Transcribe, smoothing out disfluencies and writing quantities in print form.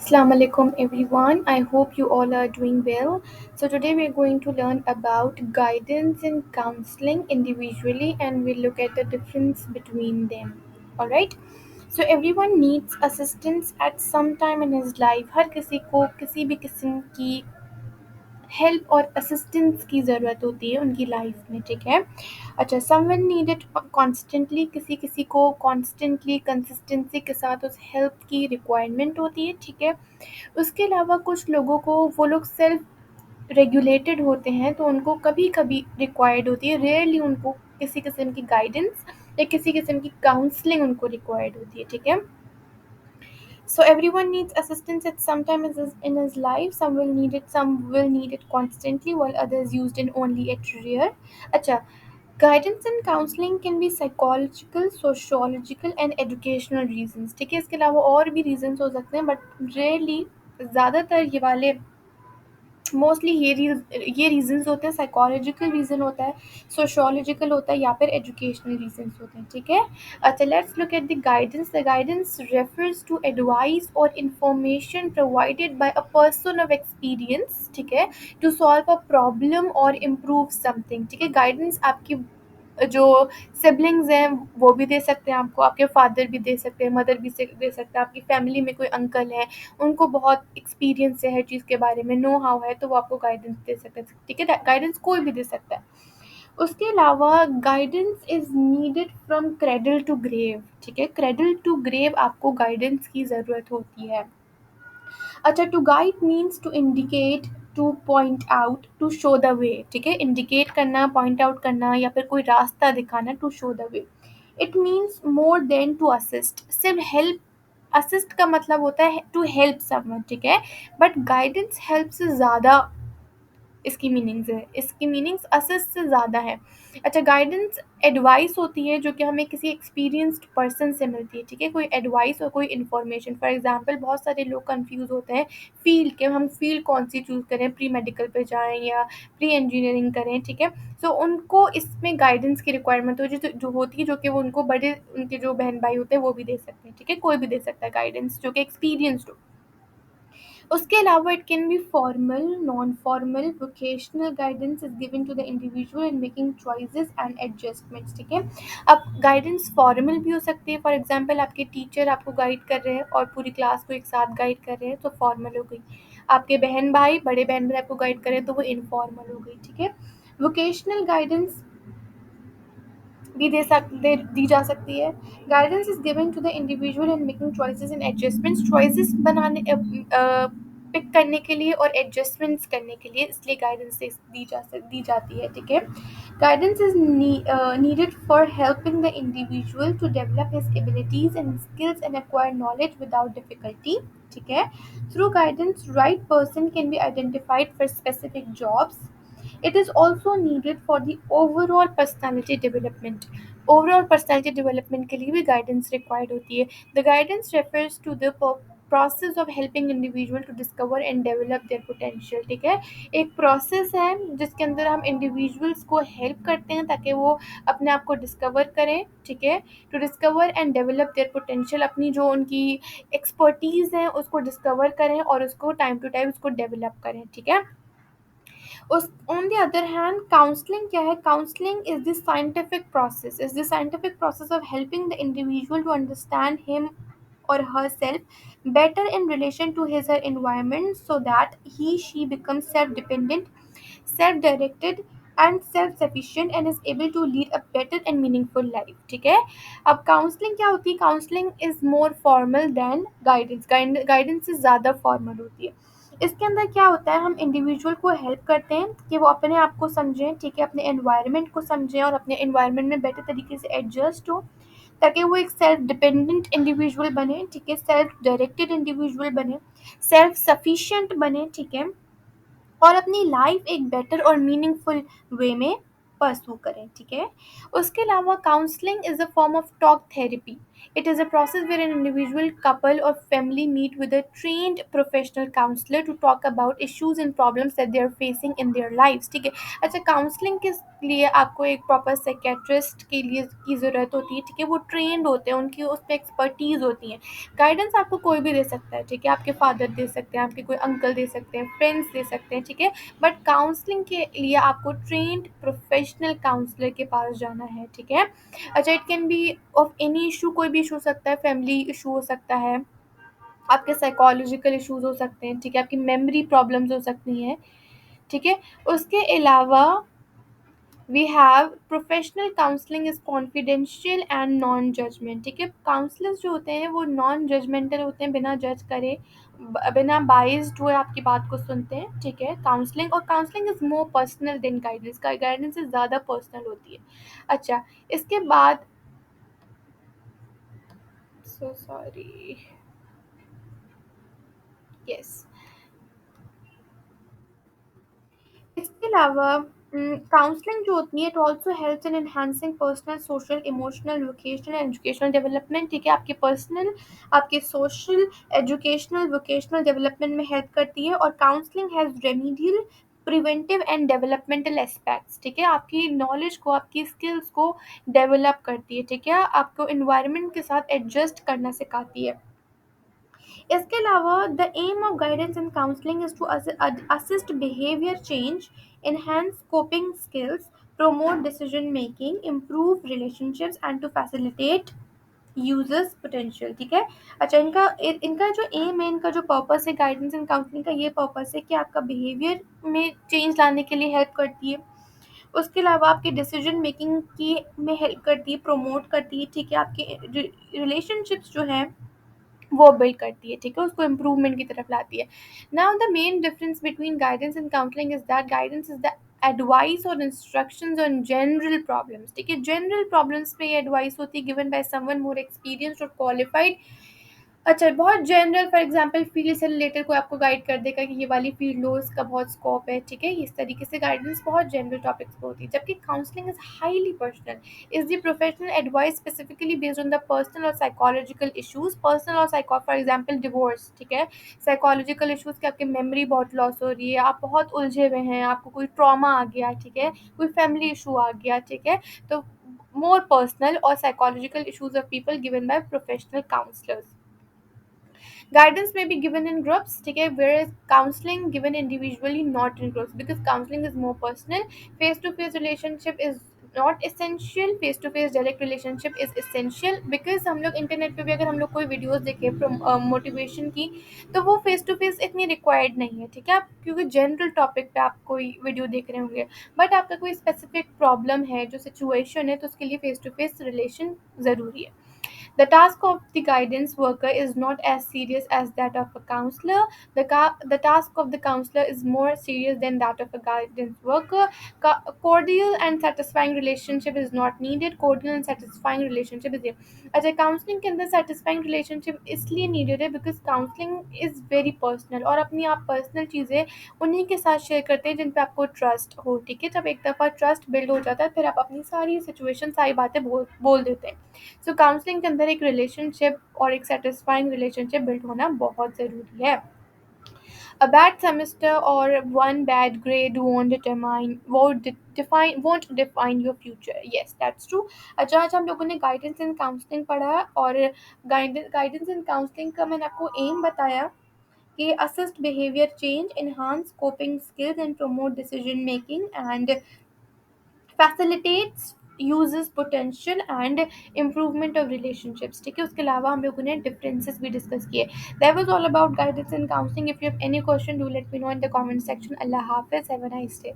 Assalamu alaikum everyone. I hope you all are doing well. So today we're going to learn about guidance and counseling individually and we'll look at the difference between them. Alright? So everyone needs assistance at some time in his life. हर किसी को किसी भी किस्म की help और assistance की ज़रूरत होती है उनकी लाइफ में, ठीक है? अच्छा, समवन नीडेड कॉन्स्टेंटली, किसी किसी को कॉन्स्टेंटली कंसिस्टेंसी के साथ उस हेल्प की रिक्वायरमेंट होती है, ठीक है? उसके अलावा कुछ लोगों को वो लोग सेल्फ रेगुलेटेड होते हैं तो उनको कभी-कभी रिक्वायर्ड होती है, रेयरली उनको किसी किस्म की गाइडेंस या किसी किस्म की काउंसलिंग उनको रिक्वायर्ड होती है, ठीक है? So everyone needs assistance at some time in his life. Some will need it constantly, while others used it only at rare. अच्छा, guidance and counseling can be psychological, sociological and educational reasons. ठीक है, इसके अलावा और भी reasons हो सकते हैं, but rarely ज़्यादातर ये वाले मोस्टली ये रीजंस होते हैं, साइकोलॉजिकल रीजन होता है, सोशियोलॉजिकल होता है या फिर एजुकेशनल रीजंस होते हैं, ठीक है? अच्छा, let's look at the guidance refers to advice और information provided by a person of experience, ठीक है, टू सॉल्व अ प्रॉब्लम और इम्प्रूव समथिंग, ठीक है? गाइडेंस आपकी जो सिबलिंग्स हैं वो भी दे सकते हैं आपको, आपके फादर भी दे सकते हैं, मदर भी से दे सकते हैं, आपकी फैमिली में कोई अंकल है, उनको बहुत एक्सपीरियंस है हर चीज़ के बारे में, नो हाउ है, तो वो आपको गाइडेंस दे सकते हैं, ठीक है? गाइडेंस कोई भी दे सकता है। उसके अलावा guidance is needed from cradle to grave, ठीक है? क्रेडल टू ग्रेव आपको गाइडेंस की ज़रूरत होती है। अच्छा, to guide means to indicate, to point out, to show the way, ठीक है? इंडिकेट करना, पॉइंट आउट करना या फिर कोई रास्ता दिखाना, to show the way. It means more than to assist, सिर्फ हेल्प, असिस्ट का मतलब होता है टू हेल्प समवन, ठीक है? बट गाइडेंस हेल्प से ज़्यादा इसकी मीनिंग्स असिस्ट से ज़्यादा है। अच्छा, गाइडेंस एडवाइस होती है जो कि हमें किसी एक्सपीरियंस्ड पर्सन से मिलती है, ठीक है? कोई एडवाइस और कोई इन्फॉर्मेशन। फॉर एग्जांपल बहुत सारे लोग कंफ्यूज होते हैं फील्ड के, हम फील्ड कौन सी चूज़ करें, प्री मेडिकल पे जाएं या प्री इंजीनियरिंग करें, ठीक है? सो उनको इसमें गाइडेंस की रिक्वायरमेंट हो जो होती है, जो कि वो उनको बड़े उनके जो बहन भाई होते हैं वो भी दे सकते हैं, ठीक है? कोई भी दे सकता है गाइडेंस जो कि एक्सपीरियंस्ड हो। उसके अलावा it can be formal, non formal, vocational guidance is given to the individual in making choices and adjustments, ठीक है? अब गाइडेंस फॉर्मल भी हो सकती है, फॉर एग्जांपल आपके टीचर आपको गाइड कर रहे हैं और पूरी क्लास को एक साथ गाइड कर रहे हैं तो फॉर्मल हो गई। आपके बहन भाई, बड़े बहन भाई आपको गाइड कर रहे हैं तो वो इनफॉर्मल हो गई, ठीक है? वोकेशनल गाइडेंस भी दी जा सकती है। Guidance is given to the individual in making choices and adjustments, choices बनाने पिक करने के लिए और एडजस्टमेंट्स करने के लिए, इसलिए गाइडेंस दी जाती है, ठीक है? Guidance is needed for helping the individual to develop his abilities and skills and acquire knowledge without difficulty, ठीक है? Through guidance right person can be identified for specific jobs. It is also needed for the overall personality development. Overall personality development के लिए भी guidance required होती है. The guidance refers to the process of helping individual to discover and develop their potential, ठीक है? एक process है जिसके अंदर हम individuals को help करते हैं ताकि वो अपने आप को discover करें, ठीक है? To discover and develop their potential, अपनी जो उनकी expertise है उसको discover करें और उसको time to time उसको develop करें, ठीक है? उस on the other hand counselling क्या है? Counselling is the scientific process of helping the individual to understand him or herself better in relation to his or her environment so that he she becomes self-dependent, self-directed and self-sufficient and is able to lead a better and meaningful life, ठीक है? अब counselling क्या होती है? Counselling is more formal than guidance, guidance से ज़्यादा formal होती है। इसके अंदर क्या होता है, हम इंडिविजुअल को हेल्प करते हैं कि वो अपने आप को समझें, ठीक है, अपने एनवायरनमेंट को समझें और अपने एनवायरनमेंट में बेटर तरीके से एडजस्ट हो ताकि वो एक सेल्फ डिपेंडेंट इंडिविजुअल बने, ठीक है, सेल्फ डायरेक्टेड इंडिविजुअल बने, सेल्फ सफिशिएंट बने, ठीक है, और अपनी लाइफ एक बेटर और मीनिंगफुल वे में परसू करें, ठीक है? उसके अलावा counselling is a form of talk therapy, It is a process where an individual, couple, or family meet with a trained professional counselor to talk about issues and problems that they are facing in their lives. ठीक है? अच्छा, counselling के लिए आपको एक proper psychiatrist के लिए की ज़रूरत होती है, ठीक है? वो ट्रेंड होते हैं, उनकी उस पर एक्सपर्टीज़ होती है। गाइडेंस आपको कोई भी दे सकता है, ठीक है? आपके फादर दे सकते हैं, आपके कोई अंकल दे सकते हैं, फ्रेंड्स दे सकते हैं, ठीक है? बट काउंसलिंग के लिए आपको ट्रेंड प्रोफेशनल काउंसलर के पास जाना है, ठीक है? अच्छा, it can B of any issue, कोई भी इशू हो सकता है, फैमिली इशू हो सकता है, आपके साइकोलॉजिकल इश्यूज हो सकते हैं, ठीक है? आपकी मेमोरी प्रॉब्लम्स हो सकती हैं, ठीक है? उसके अलावा we have professional counselling is confidential and non judgement, ठीक है? काउंसलर्स जो होते हैं वो नॉन जजमेंटल होते हैं, बिना जज करे, बिना बाइस्ड हुए आपकी बात को सुनते हैं, ठीक है? काउंसलिंग, और counselling is more personal than guidance, का गाइडेंस से ज़्यादा पर्सनल होती है। अच्छा, इसके बाद, सो सॉरी, यस, इसके अलावा काउंसलिंग जो होती है, it also helps in enhancing personal, social, emotional, vocational and educational development, ठीक है? आपके पर्सनल, आपके सोशल, एजुकेशनल, वोकेशनल डेवलपमेंट में हेल्प करती है। और counselling has remedial, preventive and developmental aspects, ठीक है? आपकी नॉलेज को, आपकी स्किल्स को डेवलप करती है, ठीक है? आपको इन्वायरमेंट के साथ एडजस्ट करना सिखाती है। इसके अलावा the aim of guidance and counselling is to assist behaviour change, enhance coping skills, promote decision making, improve relationships and to facilitate users potential, ठीक है? अच्छा, इनका जो एम है, इनका जो पर्पस है गाइडेंस एंड काउंसलिंग का, ये पर्पस है कि आपका बिहेवियर में चेंज लाने के लिए हेल्प करती है। उसके अलावा आपके डिसीजन मेकिंग की में हेल्प करती है, प्रोमोट करती है, ठीक है? आपके रिलेशनशिप्स जो हैं वो बिल्ड करती है, ठीक है? उसको इम्प्रूवमेंट की तरफ लाती है। Now the main difference between guidance and counselling is that guidance is the advice और इंस्ट्रक्शंस ऑन जनरल प्रॉब्लम्स, ठीक है? जनरल प्रॉब्लम्स पे ये एडवाइस होती है, given by someone more experienced और क्वालिफाइड। अच्छा, बहुत जनरल, फॉर एग्जांपल फील्ड से रिलेटेड कोई आपको गाइड कर देगा कि ये वाली फील्ड लो, इसका बहुत स्कोप है, ठीक है? इस तरीके से गाइडेंस बहुत जनरल टॉपिक्स पे होती है, जबकि counselling is highly personal, is the professional advice specifically based on the personal और साइकोलॉजिकल इश्यूज, पर्सनल और साइको, फॉर एग्जांपल डिवोर्स, ठीक है? साइकोलॉजिकल इश्यूज कि आपकी मेमोरी बहुत लॉस हो रही है, आप बहुत उलझे हुए हैं, आपको कोई ट्रॉमा आ गया, ठीक है? कोई फैमिली इशू आ गया, ठीक है? तो more personal or psychological issues of people given by professional counselors. Guidance may be given in groups, ठीक है? Whereas counseling given individually, not in groups, because counseling is more personal. Face to face relationship is not essential, face to face direct relationship is essential, because हम लोग internet पे भी अगर हम लोग कोई वीडियोस देखें मोटिवेशन की, तो वो फेस टू फेस इतनी रिक्वायर्ड नहीं है, ठीक है? आप क्योंकि जनरल टॉपिक पे आप कोई वीडियो देख रहे होंगे, बट आपका कोई स्पेसिफिक प्रॉब्लम है, जो सिचुएशन है, तो उसके लिए फेस टू फेस रिलेशन ज़रूरी है। The task of the guidance worker is not as serious as that of a counselor. The task of the counselor is more serious than that of a guidance worker. Cordial and satisfying relationship is not needed. Cordial and satisfying relationship is there. अच्छा, counselling के अंदर satisfying relationship इसलिए needed है because counseling is very personal, और अपनी आप personal चीज़ें उन्हीं के साथ शेयर करते हैं जिन पे आपको ट्रस्ट हो, ठीक है? जब एक दफ़ा ट्रस्ट बिल्ड हो जाता है, फिर आप अपनी सारी सिचुएशन, सारी बातें बोल देते हैं। सो काउंसलिंग के अंदर एक रिलेशनशिप और एक सेटिस्फाइंग रिलेशनशिप बिल्ड होना बहुत ज़रूरी है। A bad semester or one bad grade won't define your future. Yes, that's true. अच्छा, आज हम लोगों ने गाइडेंस एंड काउंसलिंग पढ़ा, और गाइडेंस एंड काउंसलिंग का मैंने आपको एम बताया कि assist behavior change, enhance coping skills and promote decision making, and facilitates uses potential and improvement of relationships, ठीक है? उसके अलावा हम लोगों ने differences भी discuss किए। That was all about guidance and counseling. If you have any question, do let me know in the comment section. Allah Hafiz, have a nice day.